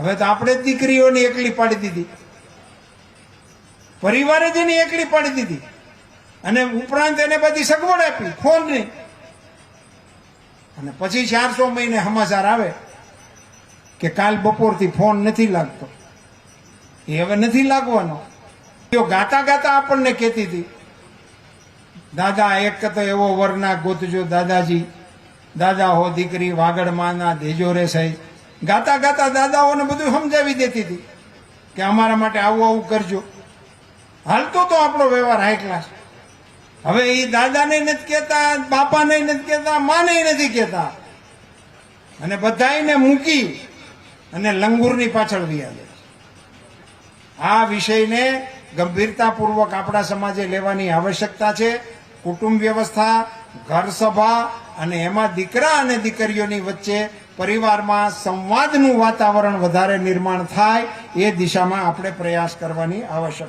હવે તો આપણે જ દીકરીઓને એકલી પાડી દીધી, પરિવારે જ એની એકલી પાડી દીધી, અને ઉપરાંત એને બધી સગવડ આપી ફોનની. અને પછી 400 મહિને સમાચાર આવે કે કાલ બપોરથી ફોન નથી લાગતો. એ હવે નથી લાગવાનો. ગાતા ગાતા આપણને કહેતી હતી, દાદા એક તો એવો વરના ગોતજો દાદાજી, દાદા હો દીકરી વાગડમાંના દેજો રે સહી. ગાતા ગાતા દાદાઓને બધું સમજાવી દેતી હતી કે અમારા માટે આવું આવું કરજો. હાલતો તો આપણો વ્યવહાર હાઈ ક્લાસ. હવે એ દાદાને નથી કહેતા, બાપાને નથી કહેતા, માને નથી કહેતા, અને બધાને મૂકી અને લંગુરની પાછળ વ્યા જાય. આ વિષયને ગંભીરતાપૂર્વક આપણા સમાજે લેવાની આવશ્યકતા છે. કુટુંબ વ્યવસ્થા, ઘર સભા અને એમાં દીકરા અને દીકરીઓની વચ્ચે પરિવારમાં સંવાદનું વાતાવરણ વધારે નિર્માણ થાય એ દિશામાં આપણે પ્રયાસ કરવાની આવશ્યકતા